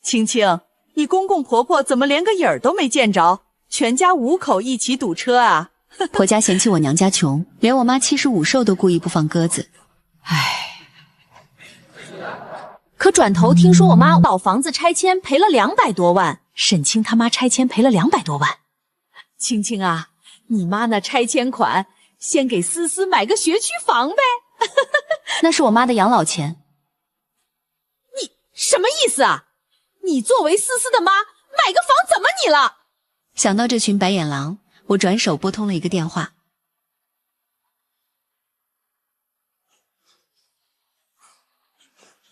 青青，你公公婆婆怎么连个影儿都没见着？全家5口一起堵车啊！婆家嫌弃我娘家穷，连我妈75寿都故意不放鸽子。唉，可转头听说我妈老房子拆迁赔了200多万，沈清他妈拆迁赔了200多万。青青啊，你妈那拆迁款，先给思思买个学区房呗。那是我妈的养老钱。你什么意思啊？你作为思思的妈，买个房怎么你了？想到这群白眼狼，我转手拨通了一个电话。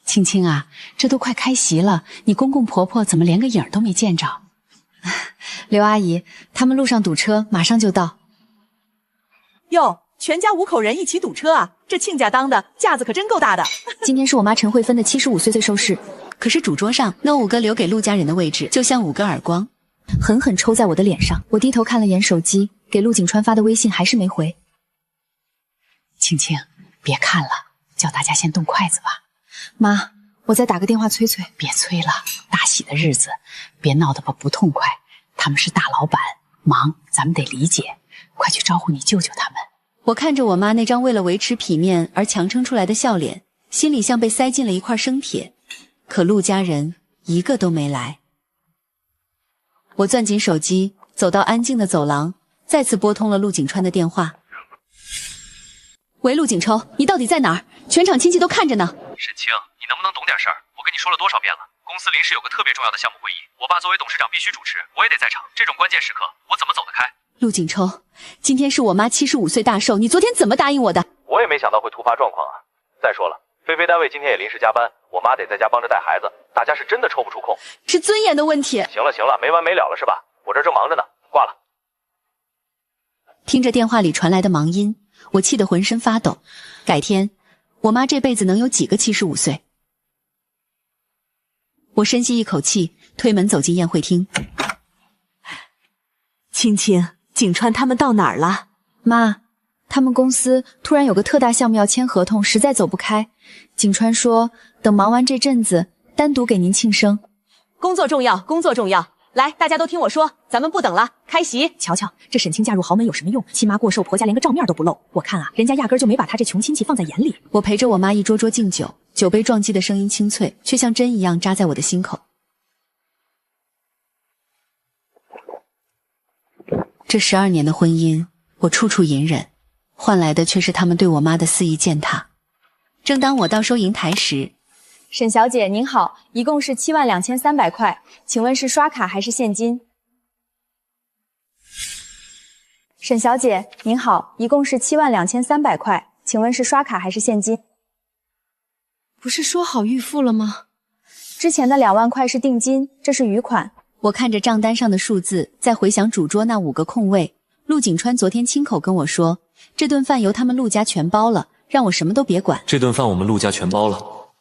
青青啊，这都快开席了，你公公婆婆怎么连个影儿都没见着？刘阿姨，他们路上堵车，马上就到。哟，全家5口人一起堵车啊！这亲家当的架子可真够大的。今天是我妈陈慧芬的75岁寿事，可是主桌上那5个留给陆家人的位置，就像5个耳光，狠狠抽在我的脸上。我低头看了眼手机，给陆景川发的微信还是没回。青青，别看了，叫大家先动筷子吧。妈，我再打个电话催催。别催了，大喜的日子，别闹得不痛快。他们是大老板，忙，咱们得理解。快去招呼你舅舅他们。我看着我妈那张为了维持体面而强撑出来的笑脸，心里像被塞进了一块生铁。可陆家人一个都没来。我攥紧手机，走到安静的走廊，再次拨通了陆景川的电话。喂，陆景抽，你到底在哪儿？全场亲戚都看着呢。沈清，你能不能懂点事儿？我跟你说了多少遍了，公司临时有个特别重要的项目会议，我爸作为董事长必须主持，我也得在场。这种关键时刻，我怎么走得开？陆景抽，今天是我妈75岁大寿，你昨天怎么答应我的？我也没想到会突发状况啊。再说了，菲菲单位今天也临时加班，我妈得在家帮着带孩子，大家是真的抽不出空。是尊严的问题。行了行了，没完没了了是吧？我这正忙着呢，挂了。听着电话里传来的忙音，我气得浑身发抖。改天，我妈这辈子能有几个75岁？我深吸一口气，推门走进宴会厅。青青，景川他们到哪儿了？妈，他们公司突然有个特大项目要签合同，实在走不开。景川说，等忙完这阵子，单独给您庆生。工作重要，工作重要。来，大家都听我说，咱们不等了，开席。瞧瞧，这沈清嫁入豪门有什么用？亲妈过寿，婆家连个照面都不露。我看啊，人家压根就没把她这穷亲戚放在眼里。我陪着我妈一桌桌敬酒，酒杯撞击的声音清脆，却像针一样扎在我的心口。这12年的婚姻，我处处隐忍，换来的却是他们对我妈的肆意践踏。正当我到收银台时，沈小姐您好，一共是72300块，请问是刷卡还是现金？沈小姐您好，一共是72300块，请问是刷卡还是现金？不是说好预付了吗？之前的2万块是定金，这是余款。我看着账单上的数字，再回想主桌那5个空位，陆景川昨天亲口跟我说，这顿饭由他们陆家全包了，让我什么都别管。这顿饭我们陆家全包了。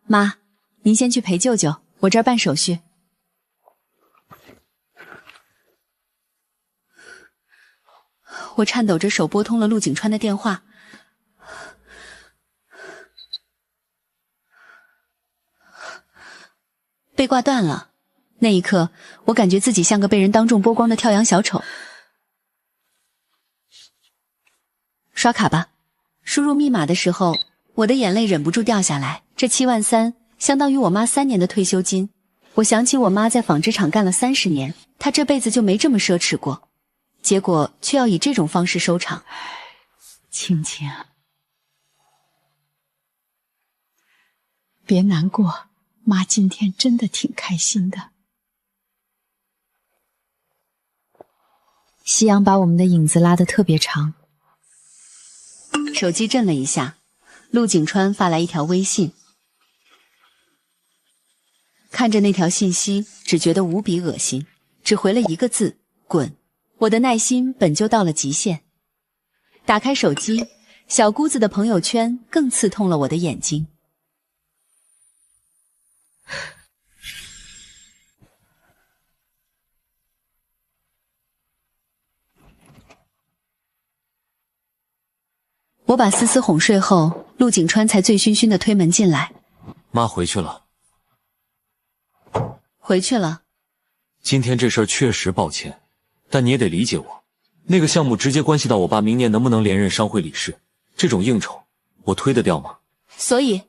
妈，您先去陪舅舅，我这儿办手续。我颤抖着手拨通了陆景川的电话。被挂断了。那一刻，我感觉自己像个被人当众剥光的跳梁小丑。刷卡吧。输入密码的时候，我的眼泪忍不住掉下来。这7万3相当于我妈3年的退休金。我想起我妈在纺织厂干了30年，她这辈子就没这么奢侈过，结果却要以这种方式收场。青青，别难过，妈今天真的挺开心的。夕阳把我们的影子拉得特别长。手机震了一下，陆景川发来一条微信。看着那条信息，只觉得无比恶心，只回了1个字：滚。我的耐心本就到了极限。打开手机，小姑子的朋友圈更刺痛了我的眼睛。我把思思哄睡后，陆景川才醉醺醺地推门进来。妈回去了。回去了。今天这事儿确实抱歉，但你也得理解我。那个项目直接关系到我爸明年能不能连任商会理事，这种应酬我推得掉吗？所以，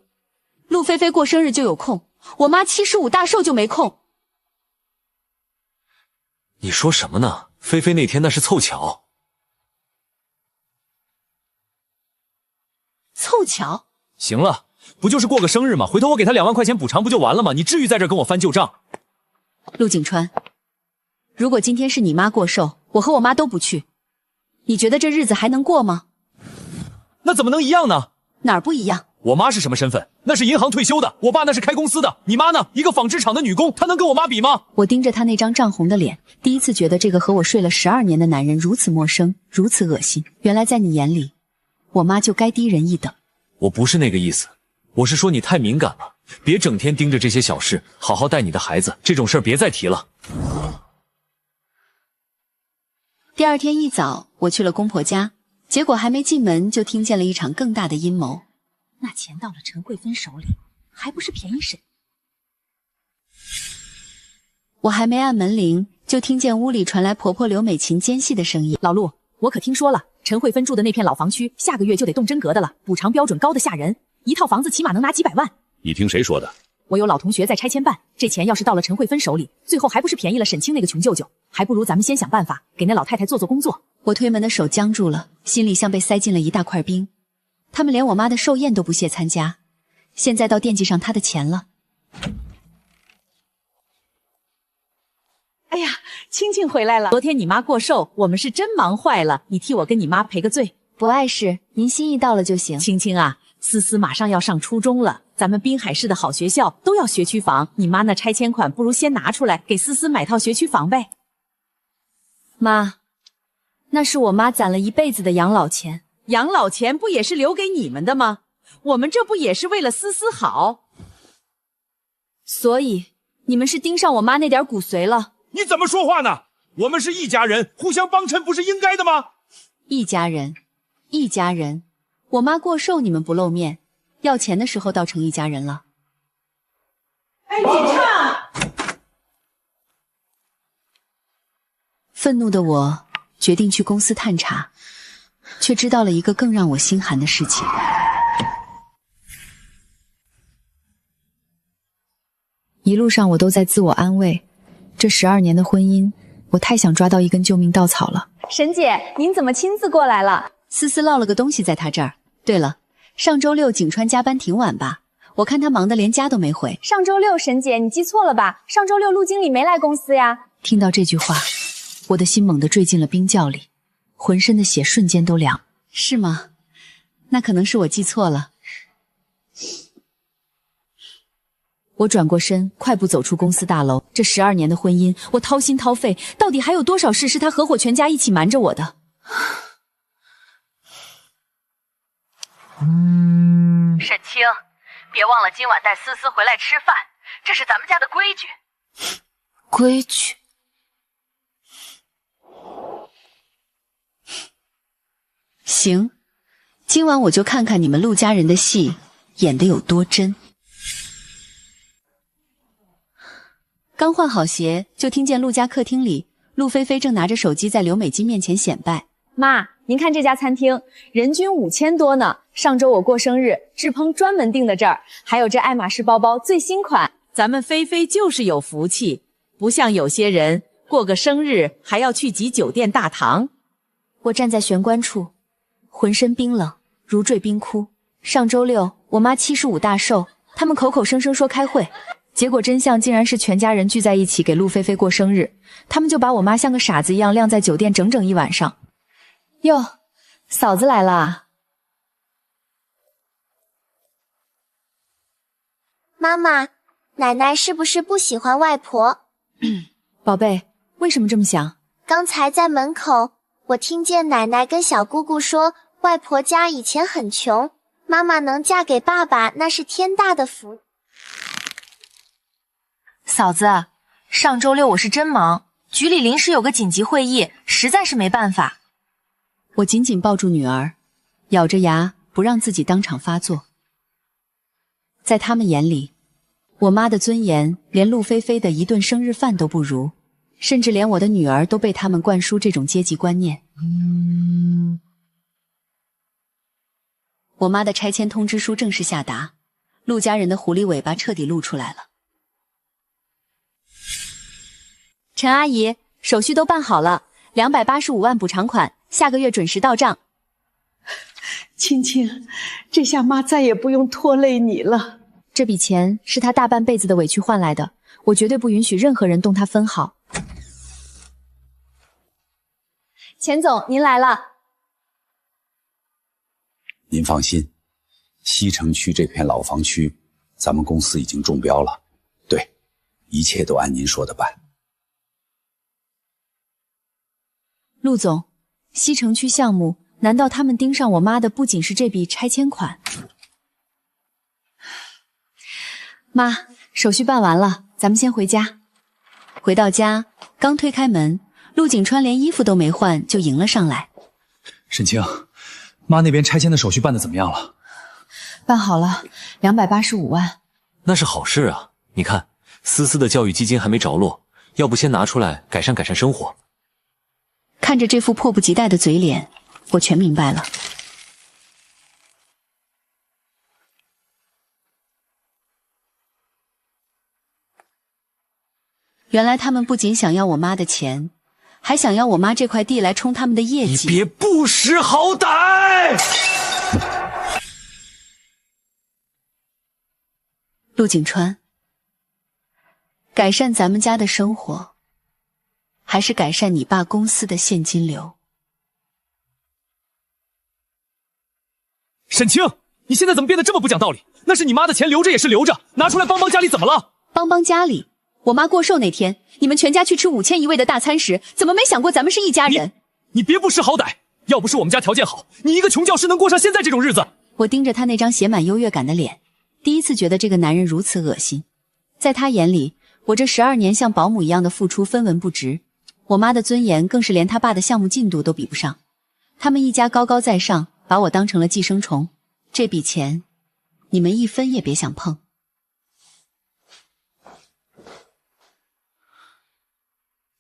陆菲菲过生日就有空，我妈75大寿就没空。你说什么呢？菲菲那天那是凑巧。凑巧？行了，不就是过个生日吗？回头我给他2万块钱补偿不就完了吗？你至于在这跟我翻旧账？陆景川，如果今天是你妈过寿，我和我妈都不去，你觉得这日子还能过吗？那怎么能一样呢？哪儿不一样？我妈是什么身份？那是银行退休的，我爸那是开公司的，你妈呢？一个纺织厂的女工，她能跟我妈比吗？我盯着她那张涨红的脸，第一次觉得这个和我睡了12年的男人如此陌生，如此恶心。原来在你眼里，我妈就该低人一等。我不是那个意思，我是说你太敏感了，别整天盯着这些小事，好好带你的孩子，这种事儿别再提了。第二天一早，我去了公婆家，结果还没进门就听见了一场更大的阴谋。那钱到了陈慧芬手里，还不是便宜谁？我还没按门铃，就听见屋里传来婆婆刘美琴尖细的声音：“老陆，我可听说了，陈慧芬住的那片老房区，下个月就得动真格的了，补偿标准高的吓人，一套房子起码能拿几百万。你听谁说的？我有老同学在拆迁办，这钱要是到了陈慧芬手里，最后还不是便宜了沈清那个穷舅舅？还不如咱们先想办法给那老太太做做工作。”我推门的手僵住了，心里像被塞进了一大块冰。他们连我妈的寿宴都不屑参加，现在倒惦记上她的钱了。哎呀，青青回来了。昨天你妈过寿，我们是真忙坏了，你替我跟你妈赔个罪。不碍事，您心意到了就行。青青啊，思思马上要上初中了，咱们滨海市的好学校都要学区房，你妈那拆迁款不如先拿出来给思思买套学区房呗。妈，那是我妈攒了一辈子的养老钱。养老钱不也是留给你们的吗？我们这不也是为了思思好？所以你们是盯上我妈那点骨髓了？你怎么说话呢？我们是一家人，互相帮衬不是应该的吗？一家人，一家人。我妈过寿你们不露面，要钱的时候倒成一家人了。哎，你唱！愤怒的我决定去公司探查，却知道了一个更让我心寒的事情。一路上我都在自我安慰，这12年的婚姻，我太想抓到一根救命稻草了。沈姐，您怎么亲自过来了？思思落了个东西在她这儿。对了，上周六景川加班挺晚吧？我看他忙得连家都没回。上周六，沈姐，你记错了吧？上周六陆经理没来公司呀。听到这句话，我的心猛地坠进了冰窖里，浑身的血瞬间都凉。是吗？那可能是我记错了。我转过身，快步走出公司大楼。这12年的婚姻，我掏心掏肺，到底还有多少事是他合伙全家一起瞒着我的？沈清，别忘了今晚带思思回来吃饭，这是咱们家的规矩。规矩？行，今晚我就看看你们陆家人的戏演得有多真。刚换好鞋，就听见陆家客厅里，陆菲菲正拿着手机在刘美金面前显摆。妈，您看这家餐厅，人均5000多呢。上周我过生日，志鹏专门订的这儿，还有这爱马仕包包最新款。咱们菲菲就是有福气，不像有些人过个生日还要去挤酒店大堂。我站在玄关处，浑身冰冷，如坠冰窟。上周六我妈75大寿，他们口口声声说开会，结果真相竟然是全家人聚在一起给陆菲菲过生日，他们就把我妈像个傻子一样晾在酒店整整1晚上。哟，嫂子来了。妈妈，奶奶是不是不喜欢外婆？宝贝，为什么这么想？刚才在门口，我听见奶奶跟小姑姑说，外婆家以前很穷，妈妈能嫁给爸爸那是天大的福。嫂子，上周六我是真忙，局里临时有个紧急会议，实在是没办法。我紧紧抱住女儿，咬着牙不让自己当场发作。在他们眼里，我妈的尊严连陆菲菲的一顿生日饭都不如，甚至连我的女儿都被他们灌输这种阶级观念。我妈的拆迁通知书正式下达，陆家人的狐狸尾巴彻底露出来了。陈阿姨，手续都办好了，285万补偿款，下个月准时到账。青青，这下妈再也不用拖累你了。这笔钱是她大半辈子的委屈换来的，我绝对不允许任何人动她分毫。钱总，您来了。您放心，西城区这片老房区，咱们公司已经中标了。对，一切都按您说的办。陆总，西城区项目，难道他们盯上我妈的不仅是这笔拆迁款？妈，手续办完了，咱们先回家。回到家，刚推开门，陆景川连衣服都没换就迎了上来。沈清，妈那边拆迁的手续办得怎么样了？办好了，285万。那是好事啊！你看，思思的教育基金还没着落，要不先拿出来改善改善生活。看着这副迫不及待的嘴脸，我全明白了。原来他们不仅想要我妈的钱，还想要我妈这块地来冲他们的业绩。你别不识好歹！陆景川，改善咱们家的生活，还是改善你爸公司的现金流？沈清，你现在怎么变得这么不讲道理？那是你妈的钱，留着也是留着，拿出来帮帮家里怎么了？帮帮家里？我妈过寿那天，你们全家去吃5000一位的大餐时，怎么没想过咱们是一家人？你别不识好歹！要不是我们家条件好，你一个穷教师能过上现在这种日子？我盯着他那张写满优越感的脸，第一次觉得这个男人如此恶心。在他眼里，我这12年像保姆一样的付出分文不值，我妈的尊严更是连他爸的项目进度都比不上。他们一家高高在上，把我当成了寄生虫。这笔钱，你们一分也别想碰。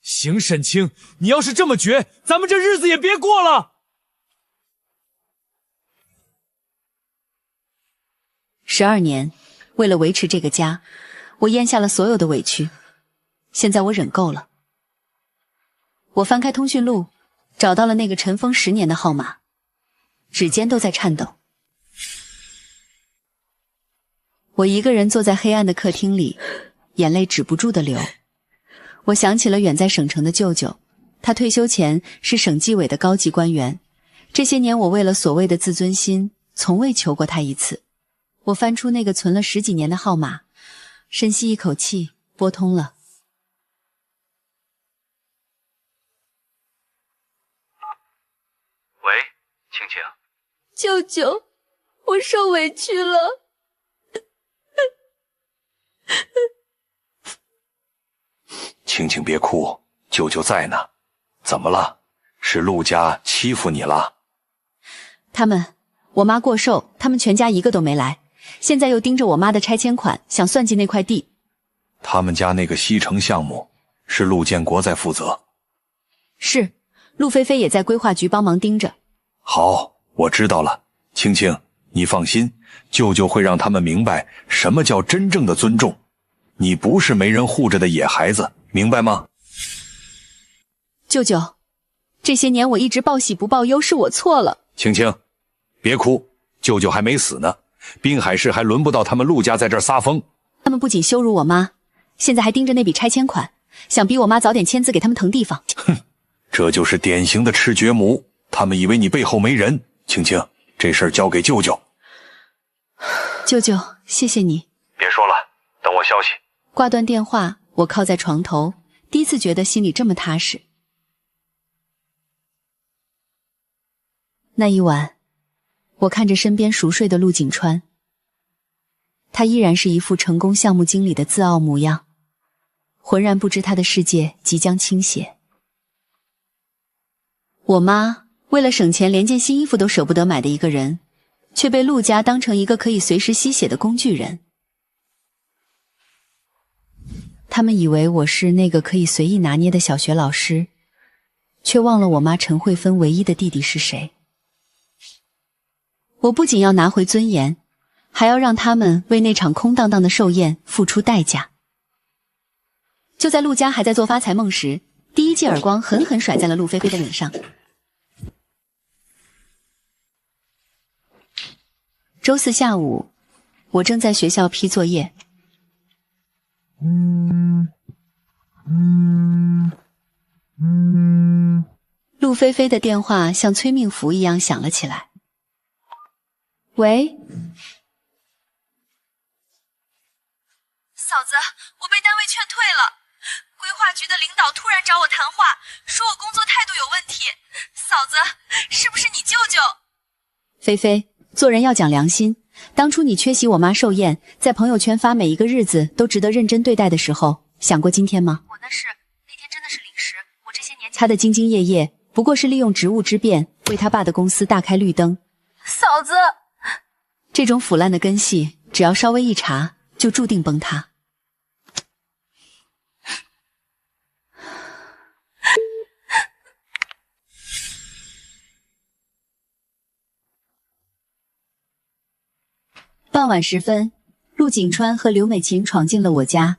行，沈清，你要是这么绝，咱们这日子也别过了。12年，为了维持这个家，我咽下了所有的委屈。现在我忍够了。我翻开通讯录，找到了那个尘封10年的号码，指尖都在颤抖。我一个人坐在黑暗的客厅里，眼泪止不住的流。我想起了远在省城的舅舅，他退休前是省纪委的高级官员。这些年我为了所谓的自尊心，从未求过他一次。我翻出那个存了10几年的号码，深吸一口气，拨通了。喂，青青。舅舅，我受委屈了。青青别哭，舅舅在呢。怎么了？是陆家欺负你了？我妈过寿，他们全家一个都没来，现在又盯着我妈的拆迁款，想算计那块地。他们家那个西城项目是陆建国在负责。是，陆菲菲也在规划局帮忙盯着。好，我知道了。青青，你放心，舅舅会让他们明白什么叫真正的尊重。你不是没人护着的野孩子，明白吗？舅舅，这些年我一直报喜不报忧，是我错了。青青，别哭，舅舅还没死呢，滨海市还轮不到他们陆家在这儿撒疯。他们不仅羞辱我妈，现在还盯着那笔拆迁款，想逼我妈早点签字给他们腾地方。哼，这就是典型的吃绝母，他们以为你背后没人。青青，这事儿交给舅舅。舅舅，谢谢你。别说了，等我消息。挂断电话，我靠在床头，第一次觉得心里这么踏实。那一晚，我看着身边熟睡的陆景川，他依然是一副成功项目经理的自傲模样，浑然不知他的世界即将倾斜。我妈为了省钱，连件新衣服都舍不得买的一个人，却被陆家当成一个可以随时吸血的工具人。他们以为我是那个可以随意拿捏的小学老师，却忘了我妈陈慧芬唯一的弟弟是谁。我不仅要拿回尊严，还要让他们为那场空荡荡的寿宴付出代价。就在陆家还在做发财梦时，第一记耳光狠狠甩在了陆菲菲的脸上。周四下午，我正在学校批作业。陆菲菲的电话像催命符一样响了起来。喂，嫂子，我被单位劝退了。规划局的领导突然找我谈话，说我工作态度有问题。嫂子，是不是你舅舅？菲菲，做人要讲良心。当初你缺席我妈寿宴，在朋友圈发每一个日子都值得认真对待的时候，想过今天吗？我那天真的是临时，我这些年他的兢兢业业，不过是利用职务之便，为他爸的公司大开绿灯。嫂子，这种腐烂的根系，只要稍微一查，就注定崩塌。傍晚时分，陆景川和刘美琴闯进了我家。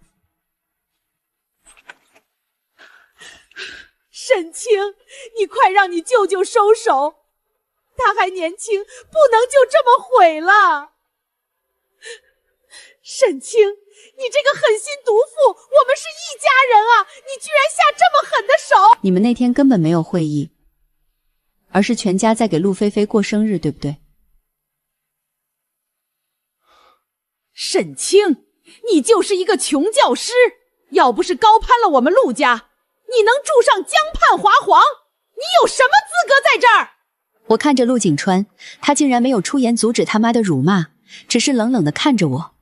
沈清，你快让你舅舅收手，他还年轻，不能就这么毁了。沈清，你这个狠心毒妇，我们是一家人啊，你居然下这么狠的手！你们那天根本没有会议，而是全家在给陆菲菲过生日，对不对？沈清，你就是一个穷教师，要不是高攀了我们陆家，你能住上江畔华皇？你有什么资格在这儿？我看着陆景川，他竟然没有出言阻止他妈的辱骂，只是冷冷地看着我。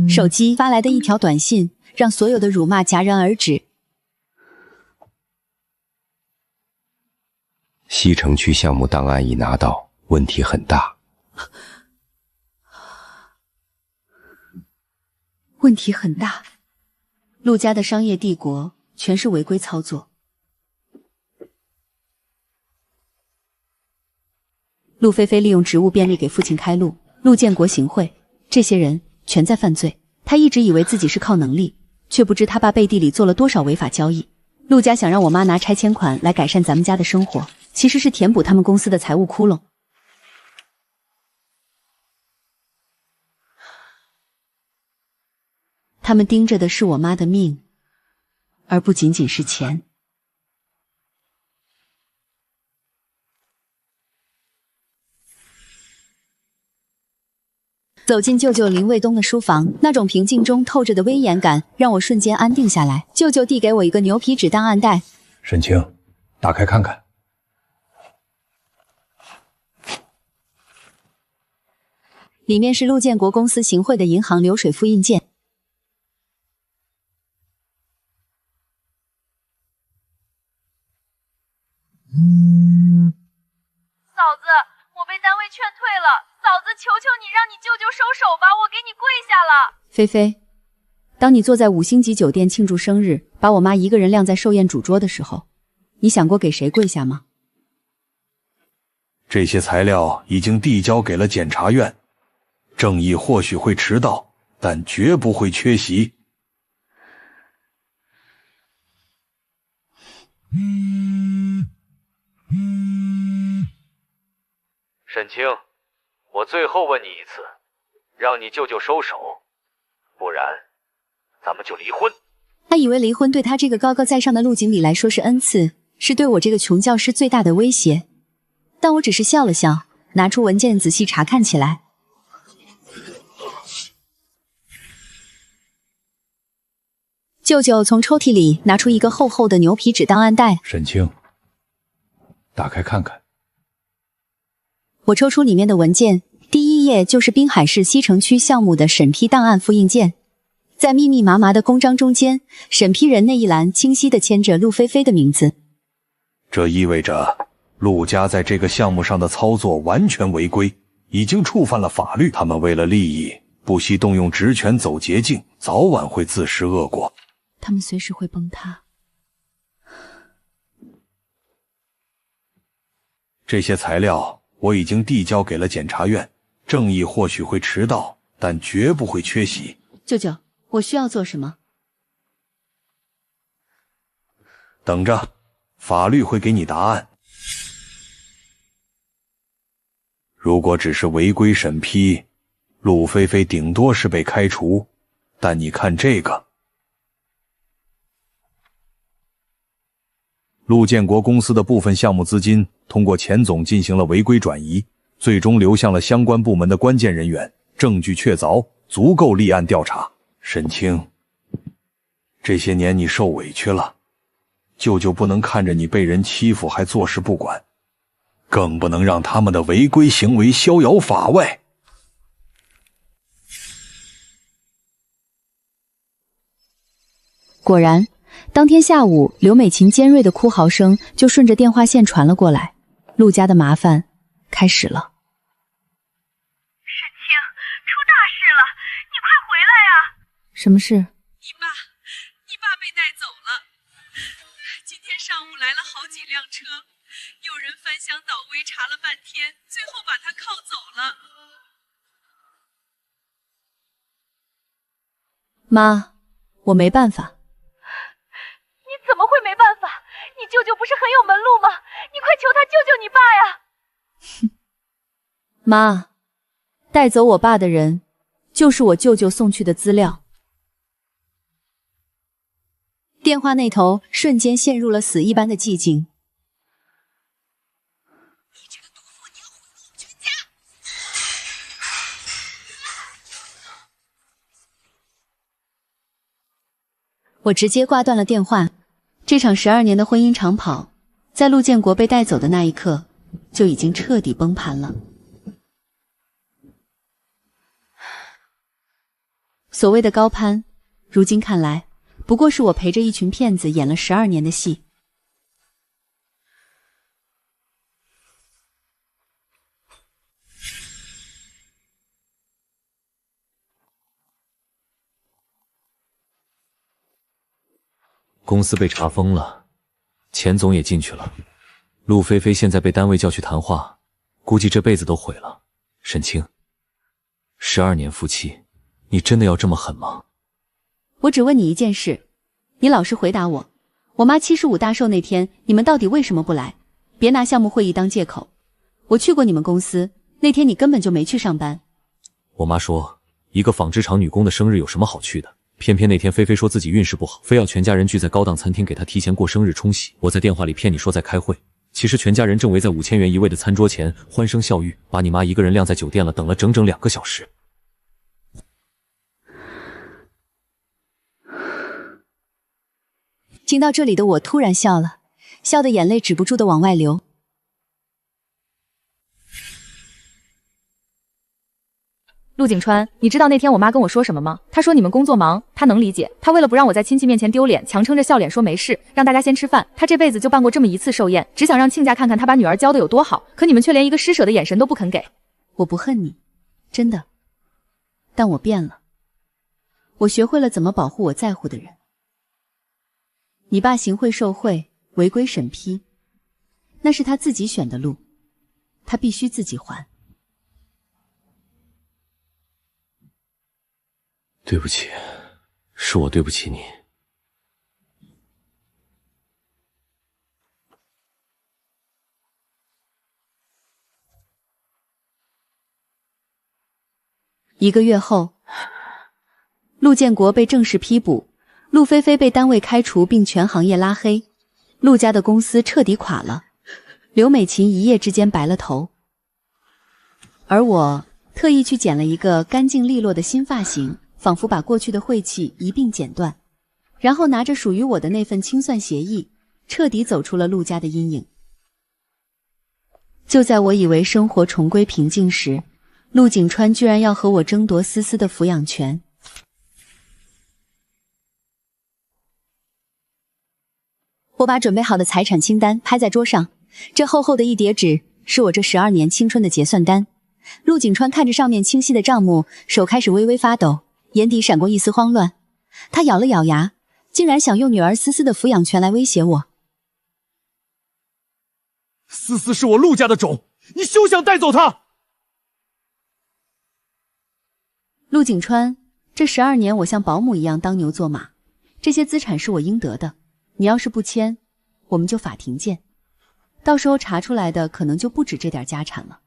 手机发来的一条短信，让所有的辱骂戛然而止。西城区项目档案已拿到，问题很大。问题很大。陆家的商业帝国全是违规操作。陆菲菲利用职务便利给父亲开路，陆建国行贿，这些人全在犯罪。他一直以为自己是靠能力，却不知他爸背地里做了多少违法交易。陆家想让我妈拿拆迁款来改善咱们家的生活，其实是填补他们公司的财务窟窿。他们盯着的是我妈的命，而不仅仅是钱。走进舅舅林卫东的书房，那种平静中透着的威严感让我瞬间安定下来。舅舅递给我一个牛皮纸档案袋，沈清，打开看看。里面是陆建国公司行贿的银行流水复印件。嫂子，我被单位劝退了，嫂子，求求你让你舅舅收手吧，我给你跪下了。菲菲，当你坐在5星级酒店庆祝生日，把我妈一个人晾在寿宴主桌的时候，你想过给谁跪下吗？这些材料已经递交给了检察院，正义或许会迟到，但绝不会缺席。沈清，我最后问你一次，让你舅舅收手，不然咱们就离婚。他以为离婚对他这个高高在上的陆经理来说是恩赐，是对我这个穷教师最大的威胁。但我只是笑了笑，拿出文件仔细查看起来。舅舅从抽屉里拿出一个厚厚的牛皮纸档案袋。沈清，打开看看。我抽出里面的文件，第一页就是滨海市西城区项目的审批档案复印件。在密密麻麻的公章中间，审批人那一栏清晰地签着陆菲菲的名字。这意味着陆家在这个项目上的操作完全违规，已经触犯了法律。他们为了利益，不惜动用职权走捷径，早晚会自食恶果。他们随时会崩塌。这些材料我已经递交给了检察院，正义或许会迟到，但绝不会缺席。舅舅，我需要做什么？等着，法律会给你答案。如果只是违规审批，陆菲菲顶多是被开除，但你看这个，陆建国公司的部分项目资金通过钱总进行了违规转移，最终流向了相关部门的关键人员，证据确凿，足够立案调查。沈清，这些年你受委屈了，舅舅不能看着你被人欺负还坐视不管，更不能让他们的违规行为逍遥法外。果然，当天下午，刘美琴尖锐的哭嚎声就顺着电话线传了过来，陆家的麻烦开始了。沈清，出大事了，你快回来啊！什么事？你爸被带走了。今天上午来了好几辆车，有人翻箱倒柜查了半天，最后把他铐走了。妈，我没办法。你怎么会没办法？你舅舅不是很有门路吗？你快求他救救你爸呀！哼，妈，带走我爸的人就是我舅舅送去的资料。电话那头瞬间陷入了死一般的寂静。我直接挂断了电话。这场12年的婚姻长跑，在陆建国被带走的那一刻，就已经彻底崩盘了。所谓的高攀，如今看来，不过是我陪着一群骗子演了12年的戏。公司被查封了，钱总也进去了。陆菲菲现在被单位叫去谈话，估计这辈子都毁了。沈清，12年夫妻，你真的要这么狠吗？我只问你一件事，你老实回答我。我妈75大寿那天，你们到底为什么不来？别拿项目会议当借口。我去过你们公司，那天你根本就没去上班。我妈说，一个纺织厂女工的生日有什么好去的？偏偏那天菲菲说自己运势不好，非要全家人聚在高档餐厅给她提前过生日冲喜。我在电话里骗你说在开会，其实全家人正围在5000元一位的餐桌前欢声笑语，把你妈一个人晾在酒店了，等了整整2个小时。听到这里的我突然笑了，笑的眼泪止不住的往外流。陆景川，你知道那天我妈跟我说什么吗？她说你们工作忙，她能理解。她为了不让我在亲戚面前丢脸，强撑着笑脸说没事，让大家先吃饭。她这辈子就办过这么一次寿宴，只想让亲家看看她把女儿教的有多好。可你们却连一个施舍的眼神都不肯给。我不恨你，真的。但我变了，我学会了怎么保护我在乎的人。你爸行贿受贿，违规审批，那是他自己选的路，他必须自己还。对不起，是我对不起你。1个月后，陆建国被正式批捕，陆菲菲被单位开除并全行业拉黑，陆家的公司彻底垮了，刘美琴一夜之间白了头。而我特意去剪了一个干净利落的新发型，仿佛把过去的晦气一并剪断，然后拿着属于我的那份清算协议，彻底走出了陆家的阴影。就在我以为生活重归平静时，陆景川居然要和我争夺思思的抚养权。我把准备好的财产清单拍在桌上，这厚厚的一叠纸是我这12年青春的结算单。陆景川看着上面清晰的账目，手开始微微发抖，眼底闪过一丝慌乱。他咬了咬牙，竟然想用女儿思思的抚养权来威胁我。思思是我陆家的种，你休想带走她！陆景川，这12年我像保姆一样当牛做马，这些资产是我应得的，你要是不签，我们就法庭见。到时候查出来的可能就不止这点家产了。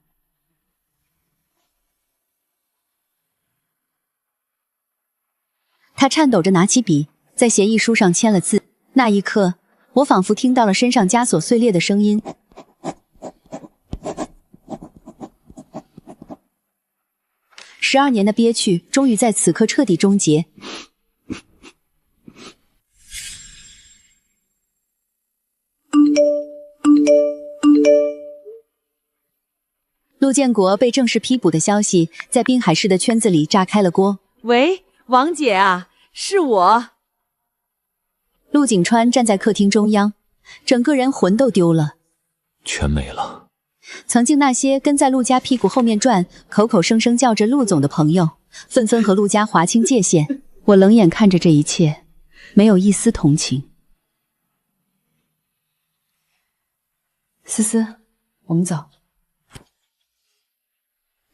他颤抖着拿起笔，在协议书上签了字。那一刻，我仿佛听到了身上枷锁碎裂的声音。12年的憋屈，终于在此刻彻底终结。陆建国被正式批捕的消息，在滨海市的圈子里炸开了锅。喂，王姐啊，是我。陆景川站在客厅中央，整个人魂都丢了，全没了。曾经那些跟在陆家屁股后面转，口口声声叫着陆总的朋友，纷纷和陆家划清界限。我冷眼看着这一切，没有一丝同情。思思，我们走。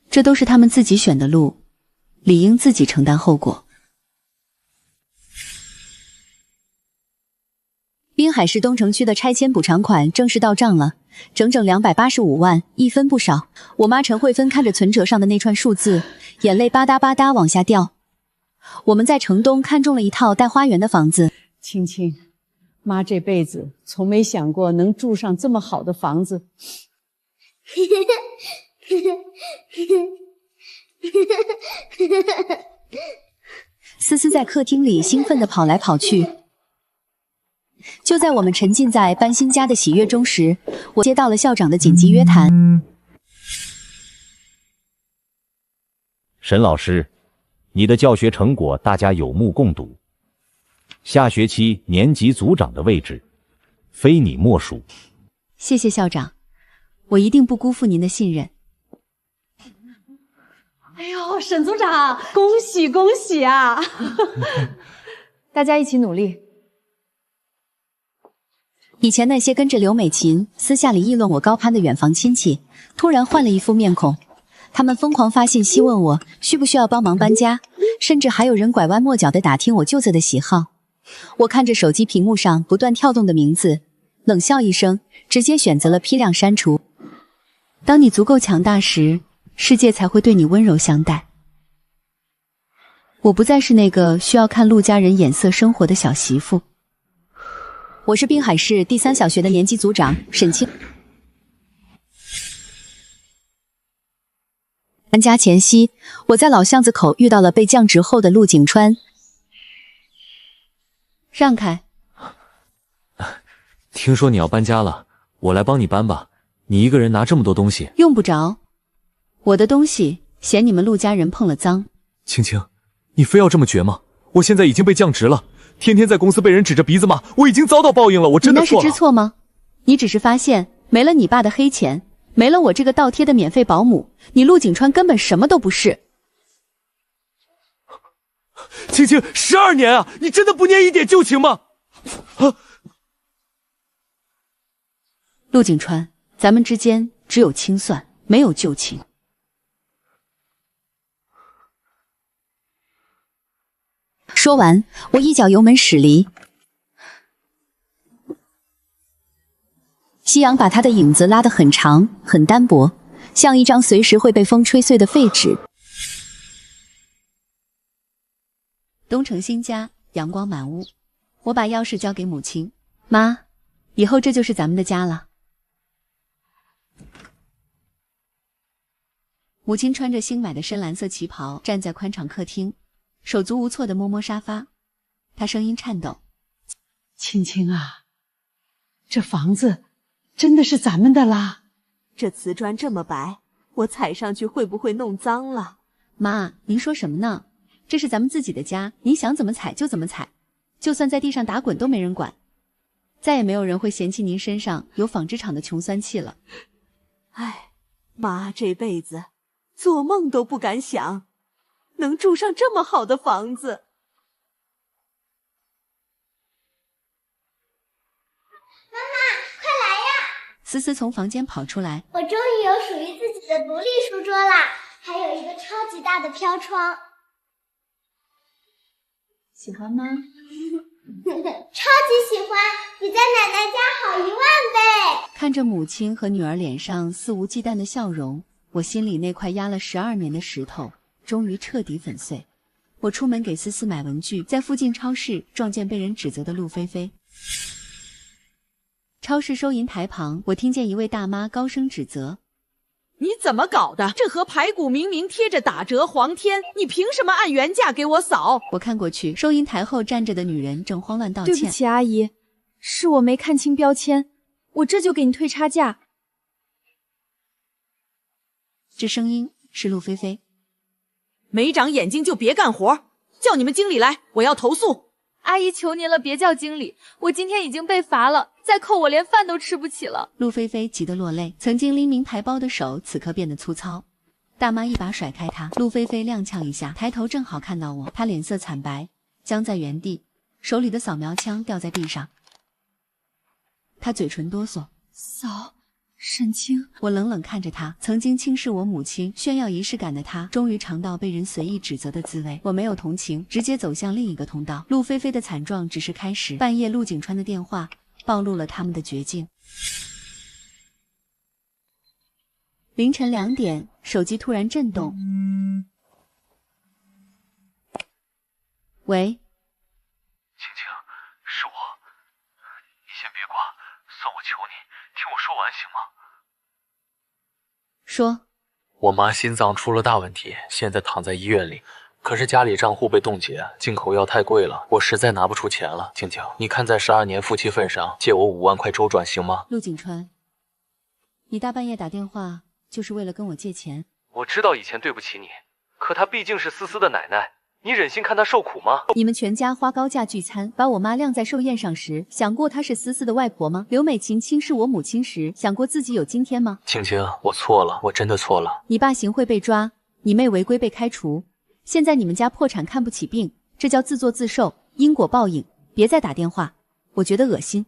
这都是他们自己选的路，理应自己承担后果。滨海市东城区的拆迁补偿款正式到账了，整整285万，一分不少。我妈陈慧芬看着存折上的那串数字，眼泪吧嗒吧嗒往下掉。我们在城东看中了一套带花园的房子。青青，妈这辈子从没想过能住上这么好的房子。思思在客厅里兴奋地跑来跑去。就在我们沉浸在搬新家的喜悦中时，我接到了校长的紧急约谈。沈老师，你的教学成果大家有目共睹，下学期年级组长的位置非你莫属。谢谢校长，我一定不辜负您的信任。哎呦，沈组长，恭喜恭喜啊！大家一起努力。以前那些跟着刘美琴私下里议论我高攀的远房亲戚，突然换了一副面孔。他们疯狂发信息问我需不需要帮忙搬家，甚至还有人拐弯抹角地打听我舅舅的喜好。我看着手机屏幕上不断跳动的名字，冷笑一声，直接选择了批量删除。当你足够强大时，世界才会对你温柔相待。我不再是那个需要看陆家人眼色生活的小媳妇。我是滨海市第3小学的年级组长沈清。搬家前夕，我在老巷子口遇到了被降职后的陆景川。让开！听说你要搬家了，我来帮你搬吧。你一个人拿这么多东西，用不着。我的东西嫌你们陆家人碰了脏。青青，你非要这么绝吗？我现在已经被降职了，天天在公司被人指着鼻子骂，我已经遭到报应了，我真的错了。你那是知错吗？你只是发现没了你爸的黑钱，没了我这个倒贴的免费保姆，你陆景川根本什么都不是。青青，12年啊，你真的不念一点旧情吗？陆景川，咱们之间只有清算，没有旧情。说完，我一脚油门驶离。夕阳把他的影子拉得很长，很单薄，像一张随时会被风吹碎的废纸。东城新家，阳光满屋。我把钥匙交给母亲，妈，以后这就是咱们的家了。母亲穿着新买的深蓝色旗袍，站在宽敞客厅，手足无措地摸摸沙发，她声音颤抖：“青青啊，这房子真的是咱们的啦？这瓷砖这么白，我踩上去会不会弄脏了？”妈，您说什么呢？这是咱们自己的家，您想怎么踩就怎么踩，就算在地上打滚都没人管。再也没有人会嫌弃您身上有纺织厂的穷酸气了。哎，妈这辈子做梦都不敢想，能住上这么好的房子。妈妈，快来呀！思思从房间跑出来，我终于有属于自己的独立书桌啦，还有一个超级大的飘窗。喜欢吗？超级喜欢，比在奶奶家好10000倍。看着母亲和女儿脸上肆无忌惮的笑容，我心里那块压了12年的石头终于彻底粉碎。我出门给思思买文具，在附近超市撞见被人指责的陆菲菲。超市收银台旁，我听见一位大妈高声指责：“你怎么搞的？这盒排骨明明贴着打折黄天，你凭什么按原价给我扫？”我看过去，收银台后站着的女人正慌乱道歉：“对不起，阿姨，是我没看清标签，我这就给你退差价。”这声音是陆菲菲。没长眼睛就别干活，叫你们经理来，我要投诉。阿姨，求您了，别叫经理，我今天已经被罚了，再扣我连饭都吃不起了。陆菲菲急得落泪，曾经拎名牌包的手此刻变得粗糙。大妈一把甩开她，陆菲菲踉跄一下，抬头正好看到我，她脸色惨白，僵在原地，手里的扫描枪掉在地上。她嘴唇哆嗦：“嫂，沈清。”我冷冷看着她，曾经轻视我母亲、炫耀仪式感的她，终于尝到被人随意指责的滋味。我没有同情，直接走向另一个通道。陆菲菲的惨状只是开始。半夜，陆景川的电话暴露了他们的绝境。凌晨2点，手机突然震动。喂，青青，是我，你先别挂，算我求你，听我说完行吗？说，我妈心脏出了大问题，现在躺在医院里。可是家里账户被冻结，进口药太贵了，我实在拿不出钱了。青青，你看在12年夫妻份上，借我5万块周转行吗？陆景川，你大半夜打电话就是为了跟我借钱？我知道以前对不起你，可她毕竟是思思的奶奶，你忍心看她受苦吗？你们全家花高价聚餐，把我妈晾在寿宴上时，想过她是思思的外婆吗？刘美琴轻视我母亲时，想过自己有今天吗？青青，我错了，我真的错了。你爸行贿被抓，你妹违规被开除，现在你们家破产看不起病，这叫自作自受，因果报应。别再打电话，我觉得恶心。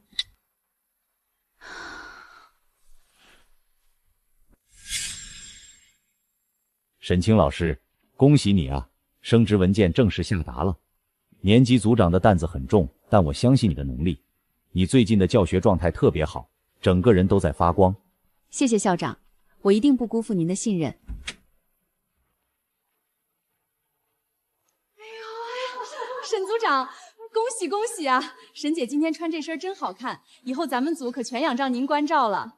沈清老师，恭喜你啊，升职文件正式下达了。年级组长的担子很重，但我相信你的能力。你最近的教学状态特别好，整个人都在发光。谢谢校长，我一定不辜负您的信任。沈组长，恭喜恭喜啊！沈姐今天穿这身真好看，以后咱们组可全仰仗您关照了。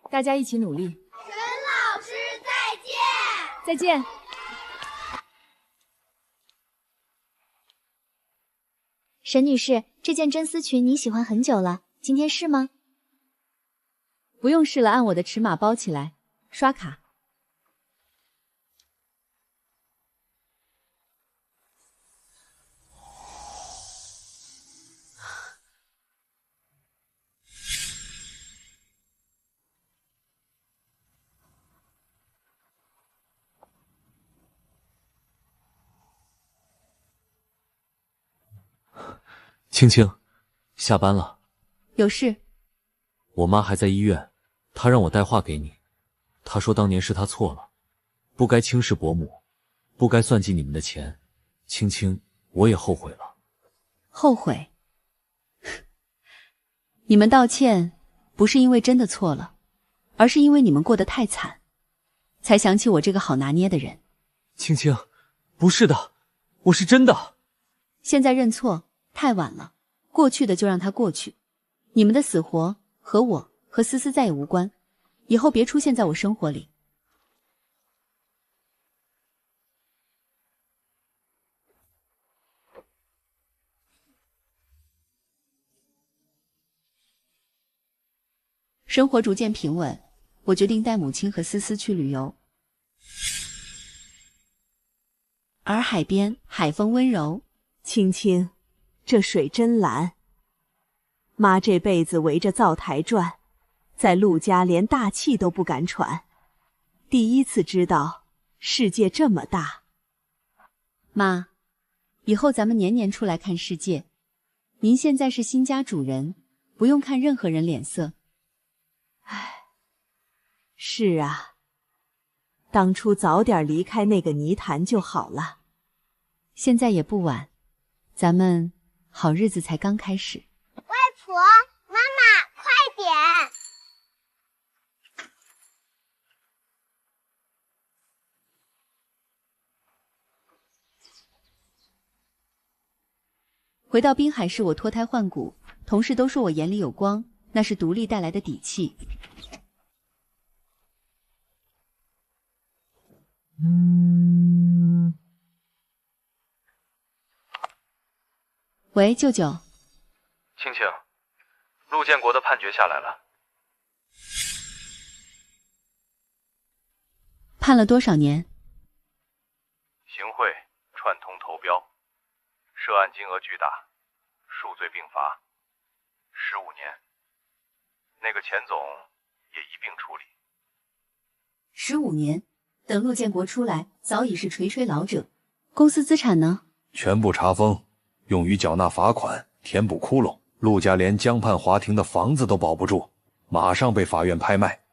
大家一起努力。沈老师再见！再见。沈女士，这件真丝裙你喜欢很久了，今天试吗？不用试了，按我的尺码包起来，刷卡。青青，下班了。有事？我妈还在医院，她让我带话给你。她说当年是她错了，不该轻视伯母，不该算计你们的钱。青青，我也后悔了。后悔？你们道歉不是因为真的错了，而是因为你们过得太惨，才想起我这个好拿捏的人。青青，不是的，我是真的。现在认错太晚了，过去的就让它过去。你们的死活和我和思思再也无关，以后别出现在我生活里。生活逐渐平稳，我决定带母亲和思思去旅游。洱海边，海风温柔。青青，这水真蓝。妈这辈子围着灶台转，在陆家连大气都不敢喘，第一次知道世界这么大。妈，以后咱们年年出来看世界。您现在是新家主人，不用看任何人脸色。唉，是啊，当初早点离开那个泥潭就好了。现在也不晚，咱们好日子才刚开始。外婆，妈妈，快点！回到滨海市，我脱胎换骨，同事都说我眼里有光，那是独立带来的底气。喂，舅舅。青青，陆建国的判决下来了。判了多少年？行贿、串通投标，涉案金额巨大，数罪并罚，15年。那个钱总也一并处理。15年，等陆建国出来，早已是垂垂老者。公司资产呢？全部查封，用于缴纳罚款，填补窟窿。陆家连江畔华庭的房子都保不住，马上被法院拍卖。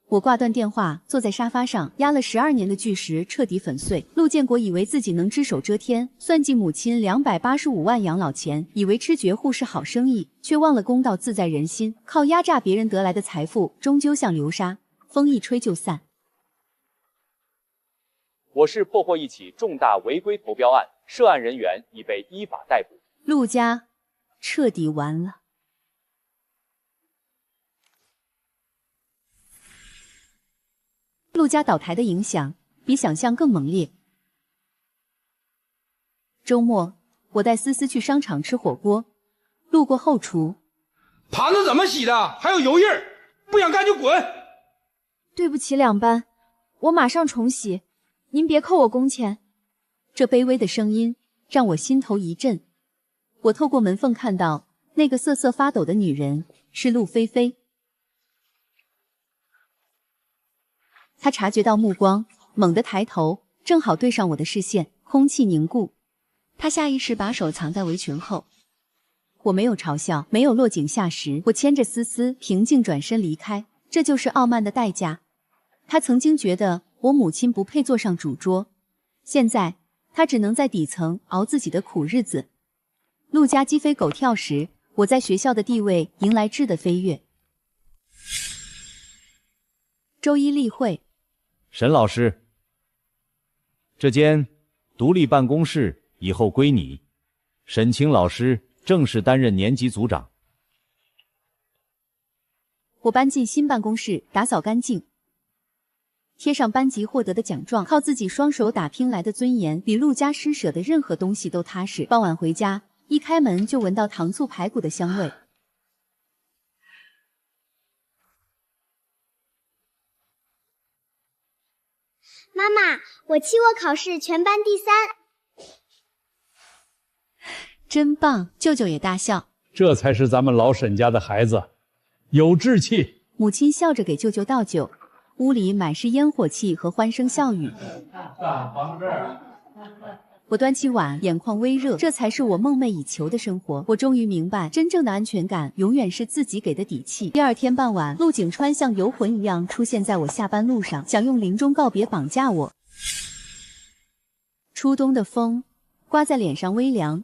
我挂断电话，坐在沙发上，压了12年的巨石彻底粉碎。陆建国以为自己能只手遮天，算计母亲285万养老钱，以为吃绝户是好生意，却忘了公道自在人心。靠压榨别人得来的财富，终究像流沙，风一吹就散。我市破获一起重大违规投标案，涉案人员已被依法逮捕。陆家彻底完了。陆家倒台的影响比想象更猛烈。周末，我带思思去商场吃火锅，路过后厨，盘子怎么洗的？还有油印儿，不想干就滚！对不起两班，我马上重洗，您别扣我工钱。这卑微的声音让我心头一震。我透过门缝看到那个瑟瑟发抖的女人是陆菲菲。她察觉到目光，猛地抬头，正好对上我的视线，空气凝固。她下意识把手藏在围裙后。我没有嘲笑，没有落井下石，我牵着思思平静转身离开。这就是傲慢的代价。她曾经觉得我母亲不配坐上主桌，现在她只能在底层熬自己的苦日子。陆家鸡飞狗跳时，我在学校的地位迎来质的飞跃。周一例会，沈老师，这间独立办公室以后归你，沈清老师正式担任年级组长。我搬进新办公室，打扫干净，贴上班级获得的奖状，靠自己双手打拼来的尊严，比陆家施舍的任何东西都踏实。傍晚回家，一开门就闻到糖醋排骨的香味。妈妈，我期末考试全班第3。真棒！舅舅也大笑。这才是咱们老沈家的孩子，有志气。母亲笑着给舅舅倒酒，屋里满是烟火气和欢声笑语。我端起碗，眼眶微热，这才是我梦寐以求的生活。我终于明白，真正的安全感永远是自己给的底气。第二天傍晚，陆景川像游魂一样出现在我下班路上，想用临终告别绑架我。初冬的风刮在脸上微凉，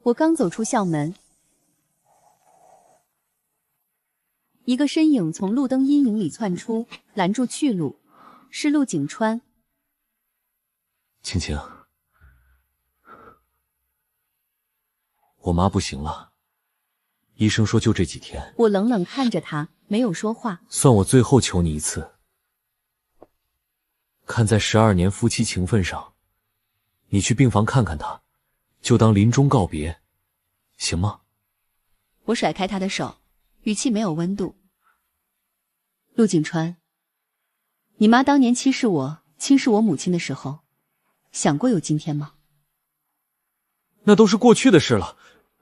我刚走出校门，一个身影从路灯阴影里窜出，拦住去路，是陆景川。青青，我妈不行了，医生说就这几天。我冷冷看着他，没有说话。算我最后求你一次，看在12年夫妻情分上，你去病房看看她，就当临终告别，行吗？我甩开他的手，语气没有温度。陆景川，你妈当年轻视我母亲的时候，想过有今天吗？那都是过去的事了，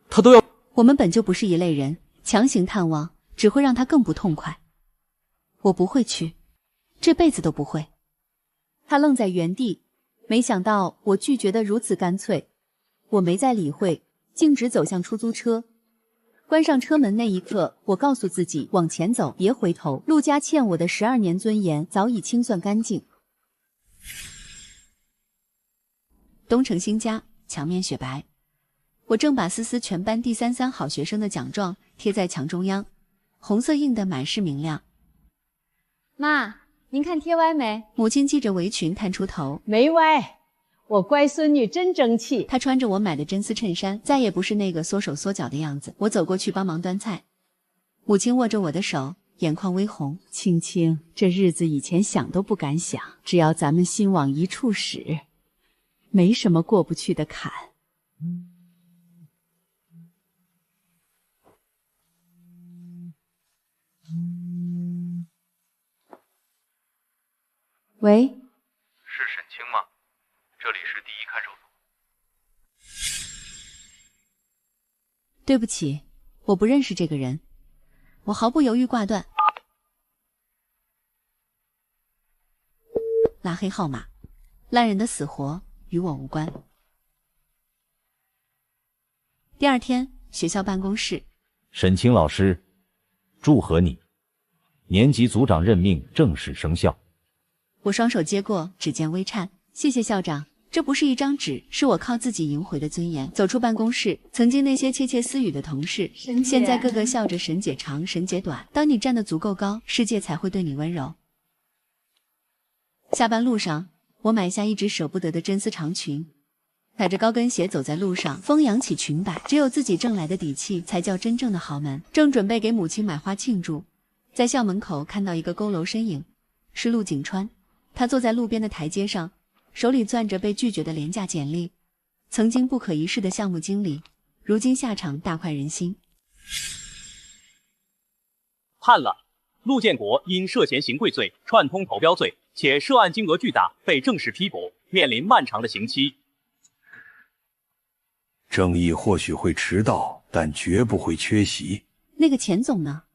她都要……我们本就不是一类人，强行探望只会让他更不痛快。我不会去，这辈子都不会。他愣在原地，没想到我拒绝得如此干脆。我没再理会，径直走向出租车。关上车门那一刻，我告诉自己往前走，别回头。陆家欠我的12年尊严早已清算干净。东城新家，墙面雪白。我正把思思全班第33好学生的奖状贴在墙中央，红色印得满是明亮。妈，您看贴歪没？母亲系着围裙探出头，没歪。我乖孙女真争气。她穿着我买的真丝衬衫，再也不是那个缩手缩脚的样子。我走过去帮忙端菜，母亲握着我的手，眼眶微红。青青，这日子以前想都不敢想，只要咱们心往一处使，没什么过不去的坎。喂，是沈清吗？这里是第一看守所。对不起，我不认识这个人。我毫不犹豫挂断。拉黑号码，烂人的死活与我无关。第二天，学校办公室，沈清老师，祝贺你，年级组长任命正式生效。我双手接过，指尖微颤。谢谢校长，这不是一张纸，是我靠自己赢回的尊严。走出办公室，曾经那些窃窃私语的同事，现在个个笑着沈姐长，沈姐短。当你站得足够高，世界才会对你温柔。下班路上，我买下一直舍不得的真丝长裙，踩着高跟鞋走在路上，风扬起裙摆，只有自己挣来的底气，才叫真正的豪门。正准备给母亲买花庆祝，在校门口看到一个佝偻身影，是陆景川。他坐在路边的台阶上，手里攥着被拒绝的廉价简历。曾经不可一世的项目经理，如今下场大快人心。判了，陆建国因涉嫌行贿罪、串通投标罪，且涉案金额巨大，被正式批驳，面临漫长的刑期。正义或许会迟到，但绝不会缺席。那个钱总呢？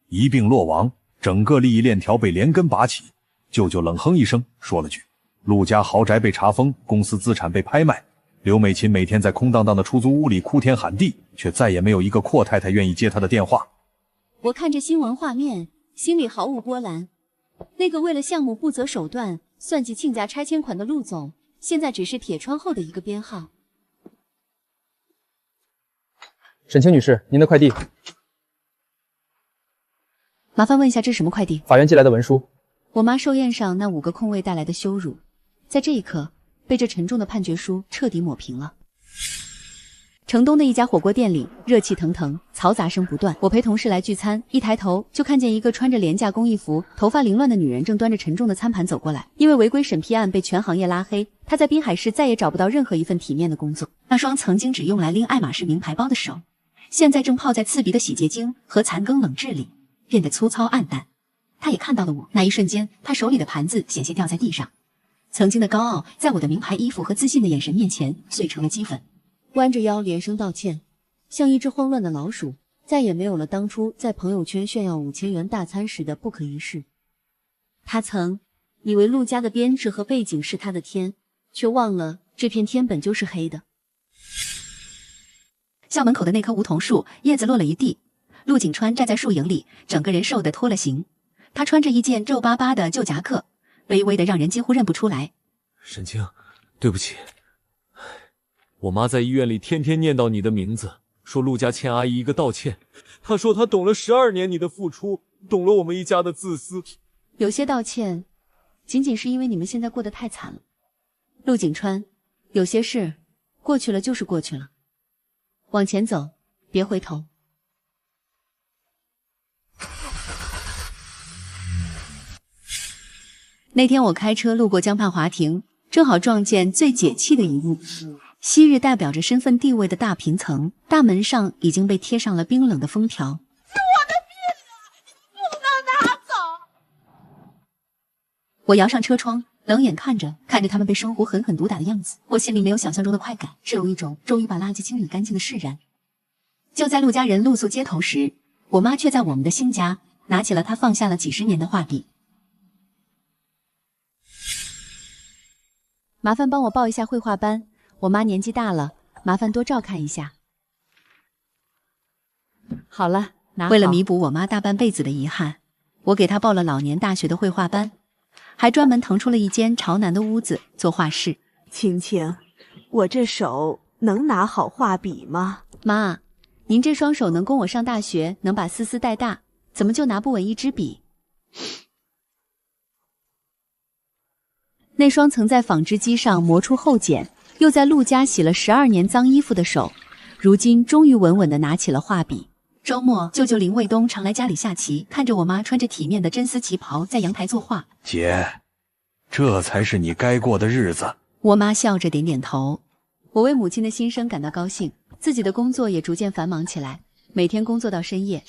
一并落网，整个利益链条被连根拔起。舅舅冷哼一声，说了句：“陆家豪宅被查封，公司资产被拍卖。”刘美琴每天在空荡荡的出租屋里哭天喊地，却再也没有一个阔太太愿意接她的电话。我看着新闻画面，心里毫无波澜。那个为了项目不择手段、算计亲家拆迁款的陆总，现在只是铁窗后的一个编号。沈清女士，您的快递。麻烦问一下，这是什么快递？法院寄来的文书。我妈寿宴上那5个空位带来的羞辱，在这一刻被这沉重的判决书彻底抹平了。城东的一家火锅店里，热气腾腾，嘈杂声不断。我陪同事来聚餐，一抬头就看见一个穿着廉价工艺服、头发凌乱的女人正端着沉重的餐盘走过来。因为违规审批案被全行业拉黑，她在滨海市再也找不到任何一份体面的工作。那双曾经只用来拎爱马仕名牌包的手，现在正泡在刺鼻的洗洁精和残羹冷炙里，变得粗糙暗淡。他也看到了我，那一瞬间，他手里的盘子险些掉在地上。曾经的高傲，在我的名牌衣服和自信的眼神面前碎成了齑粉。弯着腰连声道歉，像一只慌乱的老鼠，再也没有了当初在朋友圈炫耀5000元大餐时的不可一世。他曾以为陆家的编制和背景是他的天，却忘了这片天本就是黑的。校门口的那棵梧桐树叶子落了一地，陆景川站在树影里，整个人瘦得脱了形。他穿着一件皱巴巴的旧夹克，卑微的让人几乎认不出来。沈清，对不起，我妈在医院里天天念叨你的名字，说陆家欠阿姨一个道歉。她说她懂了12年你的付出，懂了我们一家的自私。有些道歉，仅仅是因为你们现在过得太惨了。陆景川，有些事过去了就是过去了，往前走，别回头。那天我开车路过江畔华庭，正好撞见最解气的一幕。昔日代表着身份地位的大平层，大门上已经被贴上了冰冷的封条。是我的命啊，你不能拿走！我摇上车窗，冷眼看着他们被生活狠狠毒打的样子，我心里没有想象中的快感，只有一种终于把垃圾清理干净的释然。就在陆家人露宿街头时，我妈却在我们的新家拿起了她放下了几十年的画笔。麻烦帮我报一下绘画班，我妈年纪大了，麻烦多照看一下。好了，拿好。为了弥补我妈大半辈子的遗憾，我给她报了老年大学的绘画班，还专门腾出了一间朝南的屋子做画室。青青，我这手能拿好画笔吗？妈，您这双手能供我上大学，能把思思带大，怎么就拿不稳一支笔？那双曾在纺织机上磨出厚茧，又在陆家洗了12年脏衣服的手，如今终于稳稳地拿起了画笔。周末，舅舅林卫东常来家里下棋，看着我妈穿着体面的真丝旗袍在阳台作画。姐，这才是你该过的日子。我妈笑着点点头。我为母亲的新生感到高兴，自己的工作也逐渐繁忙起来，每天工作到深夜。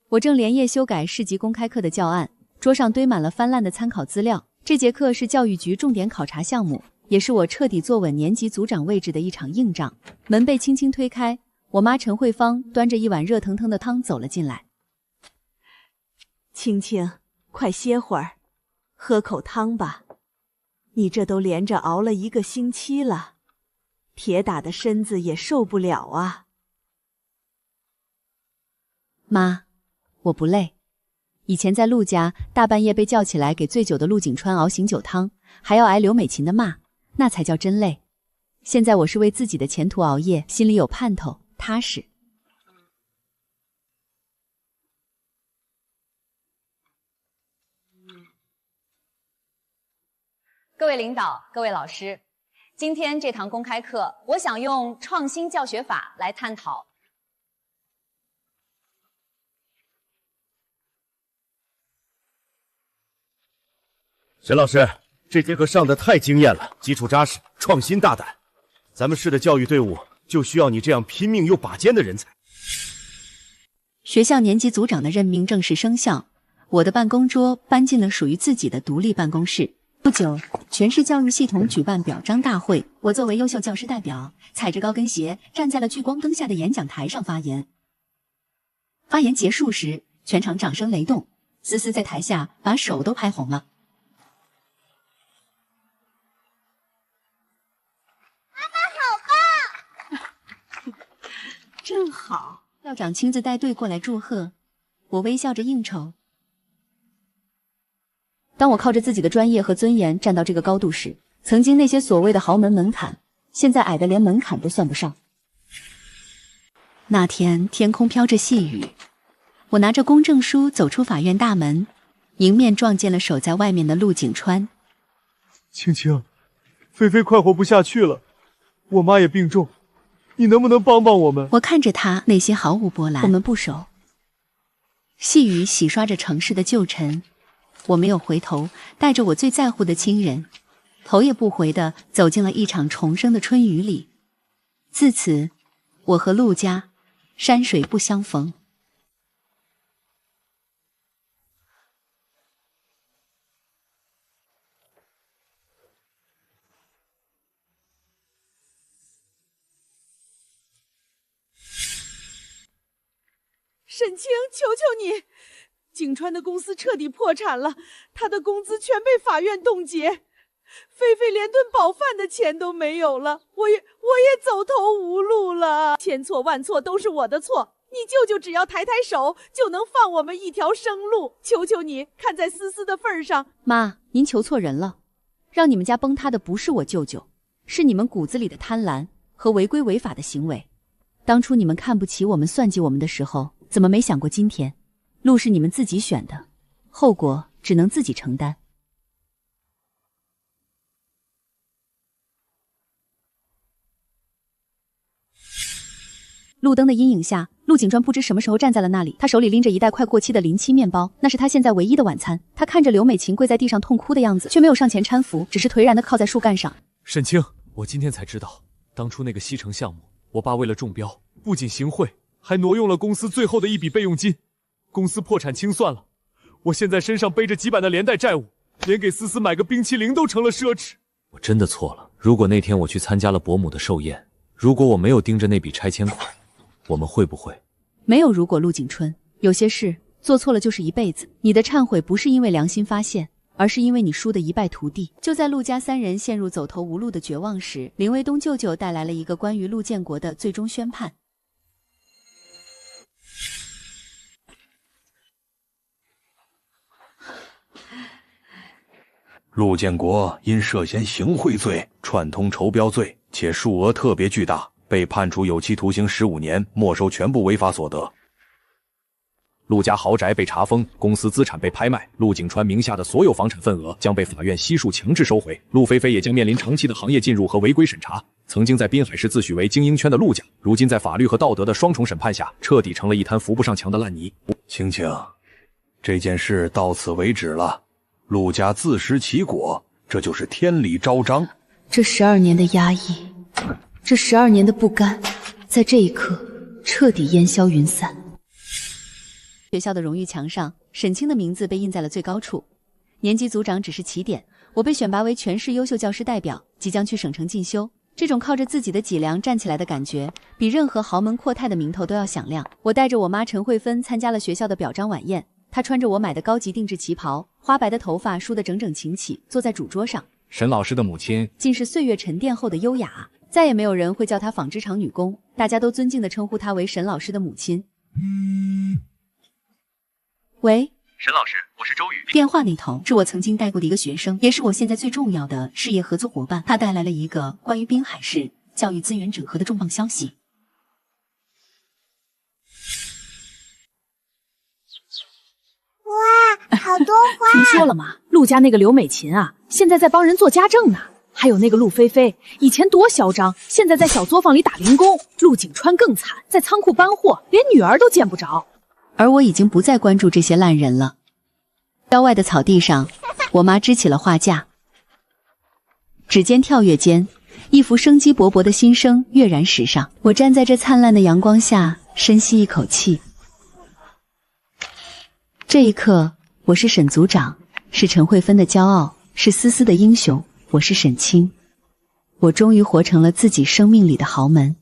我正连夜修改市级公开课的教案，桌上堆满了翻烂的参考资料。这节课是教育局重点考察项目，也是我彻底坐稳年级组长位置的一场硬仗。门被轻轻推开，我妈陈慧芳端着一碗热腾腾的汤走了进来。青青，快歇会儿，喝口汤吧。你这都连着熬了1个星期了，铁打的身子也受不了啊。妈，我不累。以前在陆家，大半夜被叫起来给醉酒的陆景川熬醒酒汤，还要挨刘美琴的骂，那才叫真累。现在我是为自己的前途熬夜，心里有盼头，踏实。各位领导，各位老师，今天这堂公开课，我想用创新教学法来探讨。沈老师，这节课上得太惊艳了，基础扎实，创新大胆。咱们市的教育队伍就需要你这样拼命又拔尖的人才。学校年级组长的任命正式生效，我的办公桌搬进了属于自己的独立办公室。不久，全市教育系统举办表彰大会，我作为优秀教师代表，踩着高跟鞋站在了聚光灯下的演讲台上发言。发言结束时，全场掌声雷动，思思在台下把手都拍红了。真好，校长亲自带队过来祝贺，我微笑着应酬。当我靠着自己的专业和尊严站到这个高度时，曾经那些所谓的豪门门槛，现在矮的连门槛都算不上。那天天空飘着细雨，我拿着公证书走出法院大门，迎面撞见了守在外面的陆景川。青青，菲菲快活不下去了，我妈也病重。你能不能帮帮我们？我看着他，内心毫无波澜。我们不熟。细雨洗刷着城市的旧尘，我没有回头，带着我最在乎的亲人，头也不回地走进了一场重生的春雨里。自此，我和陆家山水不相逢。沈清，求求你，景川的公司彻底破产了，他的工资全被法院冻结，菲菲连顿饱饭的钱都没有了，我也走投无路了，千错万错都是我的错，你舅舅只要抬抬手就能放我们一条生路，求求你，看在思思的份上。妈，您求错人了，让你们家崩塌的不是我舅舅，是你们骨子里的贪婪和违规违法的行为。当初你们看不起我们、算计我们的时候，怎么没想过今天？路是你们自己选的，后果只能自己承担。路灯的阴影下，陆景川不知什么时候站在了那里，他手里拎着一袋快过期的临期面包，那是他现在唯一的晚餐。他看着刘美琴跪在地上痛哭的样子，却没有上前搀扶，只是颓然地靠在树干上。沈清，我今天才知道，当初那个西城项目，我爸为了中标，不仅行贿，还挪用了公司最后的一笔备用金，公司破产清算了。我现在身上背着几百的连带债务，连给思思买个冰淇淋都成了奢侈。我真的错了。如果那天我去参加了伯母的寿宴，如果我没有盯着那笔拆迁款，我们会不会？没有如果，陆景春。有些事做错了就是一辈子。你的忏悔不是因为良心发现，而是因为你输得一败涂地。就在陆家三人陷入走投无路的绝望时，林卫东舅舅带来了一个关于陆建国的最终宣判。陆建国因涉嫌行贿罪、串通筹标罪，且数额特别巨大，被判处有期徒刑15年，没收全部违法所得。陆家豪宅被查封，公司资产被拍卖，陆景川名下的所有房产份额将被法院悉数强制收回。陆菲菲也将面临长期的行业进入和违规审查。曾经在滨海市自诩为精英圈的陆家，如今在法律和道德的双重审判下，彻底成了一滩扶不上墙的烂泥。青青，这件事到此为止了。陆家自食其果，这就是天理昭彰。这12年的压抑，这12年的不甘，在这一刻彻底烟消云散。学校的荣誉墙上，沈清的名字被印在了最高处。年级组长只是起点，我被选拔为全市优秀教师代表，即将去省城进修。这种靠着自己的脊梁站起来的感觉，比任何豪门阔太的名头都要响亮。我带着我妈陈慧芬参加了学校的表彰晚宴。她穿着我买的高级定制旗袍，花白的头发梳得整整齐齐，坐在主桌上。沈老师的母亲竟是岁月沉淀后的优雅，再也没有人会叫她纺织厂女工，大家都尊敬地称呼她为沈老师的母亲。喂，沈老师，我是周宇。电话那头是我曾经带过的一个学生，也是我现在最重要的事业合作伙伴。他带来了一个关于滨海市教育资源整合的重磅消息。哇，好多花！听说了吗？陆家那个刘美琴啊，现在在帮人做家政呢。还有那个陆菲菲，以前多嚣张，现在在小作坊里打零工。陆景川更惨，在仓库搬货，连女儿都见不着。而我已经不再关注这些烂人了。郊外的草地上，我妈支起了画架，指尖跳跃间，一幅生机勃勃的新生跃然石上。我站在这灿烂的阳光下，深吸一口气。这一刻，我是沈组长，是陈慧芬的骄傲，是思思的英雄，我是沈清。我终于活成了自己生命里的豪门。